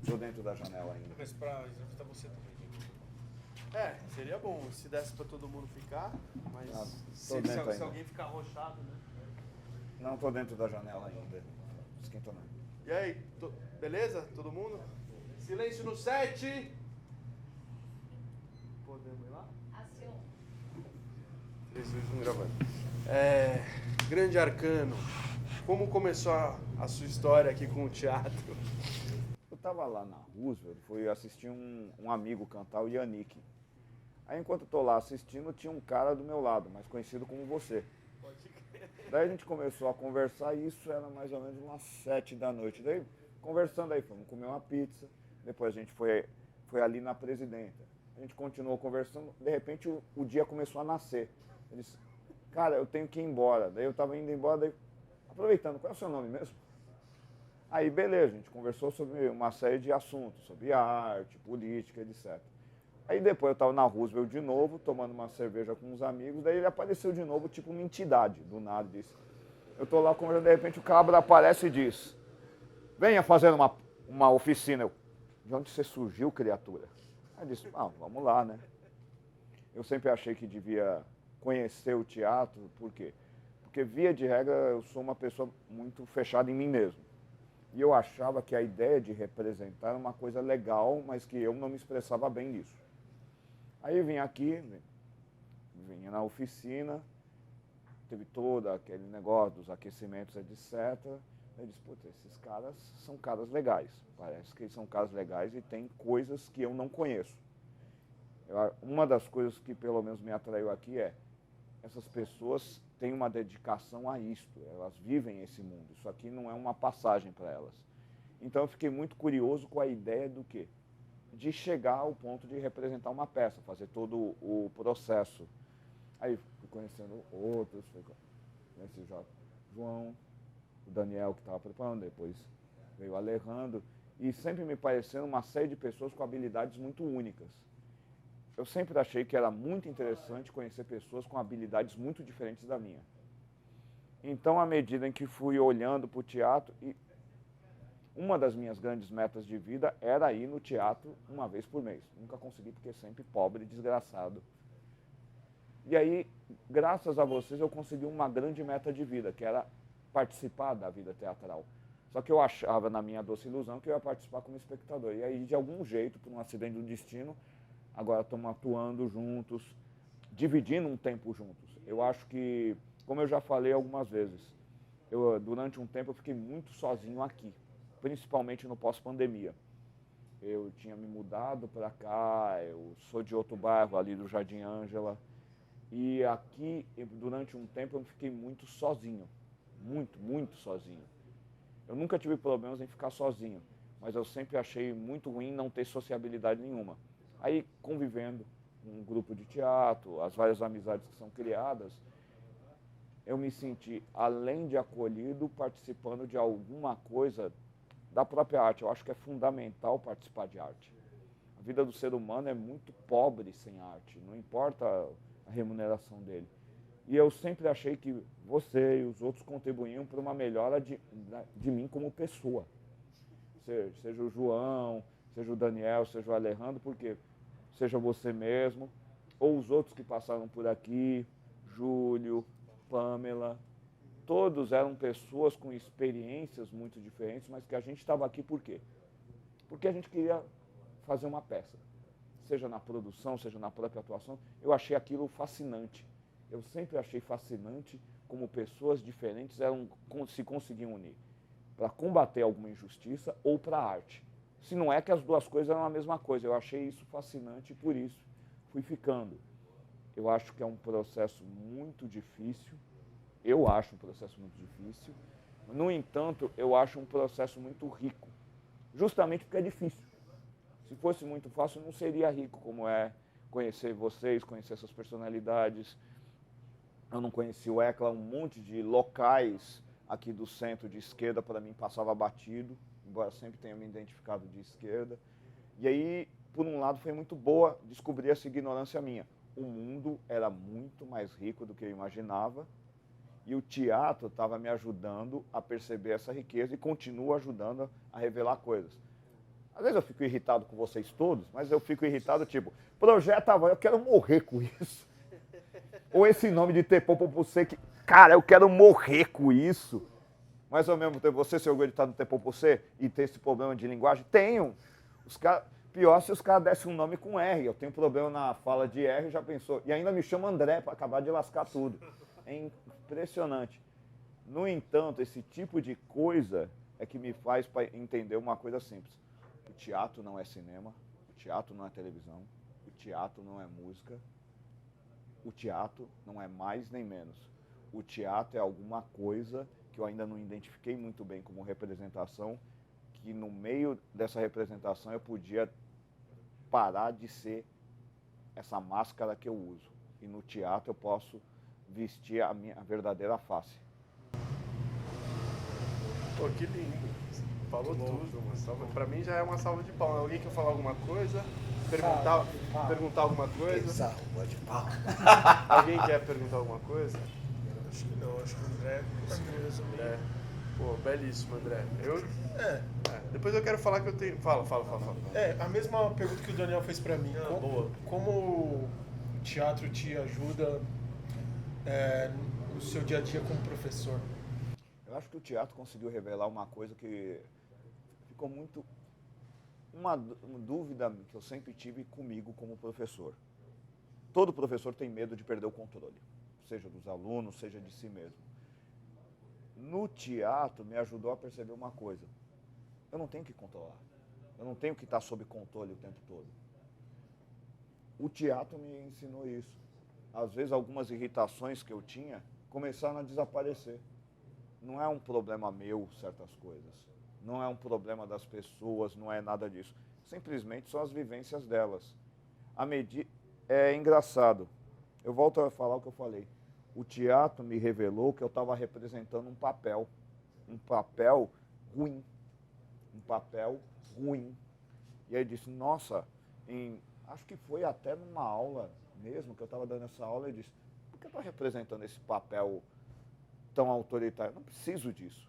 Tô dentro da janela ainda. Mas pra entrevistar você também. Seria bom se desse pra todo mundo ficar, mas Tô dentro se ainda. alguém ficar arrochado, né? Não, tô dentro da janela ainda. Esquenta não. E aí, beleza? Todo mundo? Silêncio no 7. Podemos ir lá? Aciona. 3, 2, 1, gravando. Grande Arcano, como começou a sua história aqui com o teatro? Eu tava lá na Roosevelt, fui assistir um amigo cantar, o Yannick. Aí enquanto eu tô lá assistindo, tinha um cara do meu lado, mais conhecido como você. Pode crer. Daí a gente começou a conversar e isso era mais ou menos umas 7 da noite. Daí, conversando aí, fomos comer uma pizza, depois a gente foi ali na Presidenta. A gente continuou conversando, de repente o dia começou a nascer. Ele disse, cara, eu tenho que ir embora. Daí eu tava indo embora, daí, aproveitando, qual é o seu nome mesmo? Aí beleza, a gente conversou sobre uma série de assuntos, sobre arte, política, etc. Aí depois eu estava na Roosevelt de novo, tomando uma cerveja com uns amigos, daí ele apareceu de novo, tipo uma entidade, do nada, disse. Eu estou lá conversando, de repente o cabra aparece e diz, venha fazer uma oficina. Eu, de onde você surgiu, criatura? Aí disse, vamos lá, né? Eu sempre achei que devia conhecer o teatro, por quê? Porque via de regra eu sou uma pessoa muito fechada em mim mesmo. E eu achava que a ideia de representar era uma coisa legal, mas que eu não me expressava bem nisso. Aí vim aqui, vinha na oficina, teve todo aquele negócio dos aquecimentos, etc. Eu disse, putz, esses caras são caras legais. Parece que eles são caras legais e tem coisas que eu não conheço. Uma das coisas que pelo menos me atraiu aqui é, essas pessoas têm uma dedicação a isto, elas vivem esse mundo. Isso aqui não é uma passagem para elas. Então eu fiquei muito curioso com a ideia do quê? De chegar ao ponto de representar uma peça, fazer todo o processo. Aí fui conhecendo outros, conheci o João, o Daniel que estava preparando, depois veio o Alejandro, e sempre me parecendo uma série de pessoas com habilidades muito únicas. Eu sempre achei que era muito interessante conhecer pessoas com habilidades muito diferentes da minha. Então, à medida em que fui olhando para o teatro, e uma das minhas grandes metas de vida era ir no teatro uma vez por mês. Nunca consegui porque sempre pobre e desgraçado. E aí, graças a vocês, eu consegui uma grande meta de vida, que era participar da vida teatral. Só que eu achava, na minha doce ilusão, que eu ia participar como espectador. E aí, de algum jeito, por um acidente do destino, agora estamos atuando juntos, dividindo um tempo juntos. Eu acho que, como eu já falei algumas vezes, durante um tempo eu fiquei muito sozinho aqui, principalmente no pós-pandemia. Eu tinha me mudado para cá, eu sou de outro bairro ali do Jardim Ângela, e aqui, durante um tempo, eu fiquei muito sozinho, muito sozinho. Eu nunca tive problemas em ficar sozinho, mas eu sempre achei muito ruim não ter sociabilidade nenhuma. Aí, convivendo com um grupo de teatro, as várias amizades que são criadas, eu me senti, além de acolhido, participando de alguma coisa da própria arte. Eu acho que é fundamental participar de arte. A vida do ser humano é muito pobre sem arte, não importa a remuneração dele. E eu sempre achei que você e os outros contribuíam para uma melhora de mim como pessoa. Seja o João, seja o Daniel, seja o Alejandro, porque seja você mesmo, ou os outros que passaram por aqui, Júlio, Pamela, todos eram pessoas com experiências muito diferentes, mas que a gente estava aqui por quê? Porque a gente queria fazer uma peça, seja na produção, seja na própria atuação. Eu achei aquilo fascinante. Eu sempre achei fascinante como pessoas diferentes se conseguiam unir para combater alguma injustiça ou para a arte. Se não é que as duas coisas eram a mesma coisa. Eu achei isso fascinante e por isso fui ficando. Eu acho que é um processo muito difícil. Eu acho um processo muito difícil. No entanto, eu acho um processo muito rico. Justamente porque é difícil. Se fosse muito fácil, não seria rico como é conhecer vocês, conhecer essas personalidades. Eu não conheci o ECLA, um monte de locais aqui do centro de esquerda, para mim, passava batido, embora sempre tenha me identificado de esquerda. E aí, por um lado, foi muito boa descobrir essa ignorância minha. O mundo era muito mais rico do que eu imaginava E o teatro estava me ajudando a perceber essa riqueza e continua ajudando a revelar coisas. Às vezes eu fico irritado com vocês todos, mas eu fico irritado tipo, Projeto Havaí, eu quero morrer com isso. Ou esse nome de Tepopopocê que, cara, eu quero morrer com isso. Mas ao mesmo tempo, você se orgulha de estar no Tepopocê e ter esse problema de linguagem? Tenho. Pior se os caras dessem um nome com R. Eu tenho problema na fala de R, já pensou. E ainda me chama André para acabar de lascar tudo. É impressionante. No entanto, esse tipo de coisa é que me faz entender uma coisa simples. O teatro não é cinema, o teatro não é televisão, o teatro não é música, o teatro não é mais nem menos. O teatro é alguma coisa que eu ainda não identifiquei muito bem como representação, que no meio dessa representação eu podia parar de ser essa máscara que eu uso. E no teatro eu posso vestir a minha verdadeira face. Pô, que lindo. Falou tudo. Pra mim já é uma salva de palmas. Alguém quer falar alguma coisa? Perguntar alguma coisa? Salva de palmas. Alguém quer perguntar alguma coisa? Acho que não, acho que o André conseguiu resumir. É. Pô, belíssimo, André. Depois eu quero falar que eu tenho... Fala. A mesma pergunta que o Daniel fez pra mim. Boa. Como o teatro te ajuda no seu dia a dia como professor? Eu acho que o teatro conseguiu revelar uma coisa que ficou muito... Uma dúvida que eu sempre tive comigo como professor. Todo professor tem medo de perder o controle, seja dos alunos, seja de si mesmo. No teatro me ajudou a perceber uma coisa. Eu não tenho que controlar. Eu não tenho que estar sob controle o tempo todo. O teatro me ensinou isso. Às vezes algumas irritações que eu tinha começaram a desaparecer. Não é um problema meu certas coisas. Não é um problema das pessoas, não é nada disso. Simplesmente são as vivências delas. É engraçado. Eu volto a falar o que eu falei. O teatro me revelou que eu estava representando um papel ruim. Um papel ruim. E aí disse, nossa, acho que foi até numa aula mesmo, que eu estava dando essa aula, e disse, por que eu estou representando esse papel tão autoritário? Não preciso disso.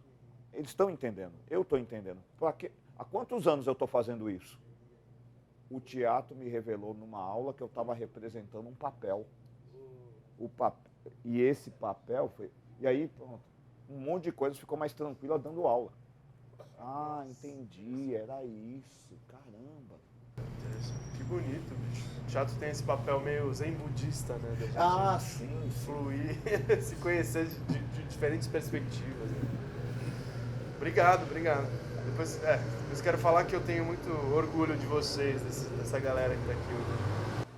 Eles estão entendendo, eu estou entendendo. Há quantos anos eu estou fazendo isso? O teatro me revelou numa aula que eu estava representando um papel. E esse papel foi... E aí, pronto, um monte de coisa ficou mais tranquila dando aula. Ah, entendi, era isso, caramba. Que bonito, bicho. O teatro tem esse papel meio zen budista, né? Da gente sim. Fluir, se conhecer de diferentes perspectivas. Né? Obrigado. Depois quero falar que eu tenho muito orgulho de vocês, dessa galera que tá aqui hoje.